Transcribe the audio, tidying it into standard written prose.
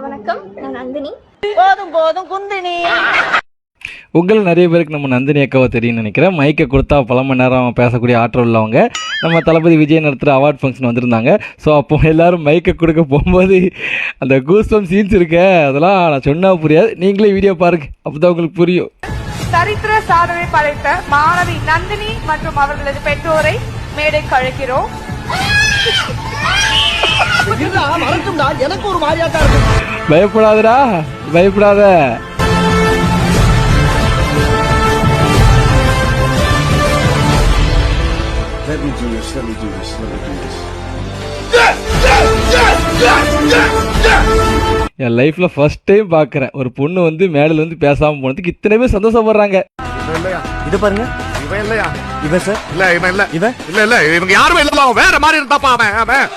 வணக்கம், நான் நந்தினி. போதும் போதும் குந்தினி. உங்கள் நிறைய பேருக்கு நம்ம நந்தினி அக்காவை தெரியும்னு நினைக்கிறேன். மைக்கை கொடுத்தா பல மணி நேரம் பேசக்கூடிய ஆற்றல் உள்ளவங்க. நம்ம தளபதி விஜய் நடத்துகிற அவார்ட் ஃபங்க்ஷன் வந்திருந்தாங்க. ஸோ அப்போ எல்லோரும் மைக்கை கொடுக்க போகும்போது அந்த கூஸ்பம் சீன்ஸ் இருக்க அதெல்லாம் நான் சொன்னால் புரியாது. நீங்களே வீடியோ பாருங்க, அப்போ தான் உங்களுக்கு புரியும். சரித்திர சாதனை படைத்த மாணவி நந்தினி மற்றும் அவர்களது பெற்றோரை மேடைக்கு அழைக்கிறோம். எனக்கு ஒரு மாதிரியாட்டா இருக்கு. பயப்படாதடா, பயப்படாத. Let me do this. என் லைஃப்ல ஃபர்ஸ்ட் டைம் பார்க்குறேன் ஒரு பொண்ணு வந்து மேடையில் வந்து பேசாமல் போனதுக்கு இத்தனை பேர் சந்தோஷப்படுறாங்க. இது பாருங்க, இவன் இல்லையா? இவன் சார். இல்ல இவன் இல்ல. இவன் இல்ல இவங்க யாருமே இல்ல. வேற மாதிரி இருந்தாப்பா அவன்.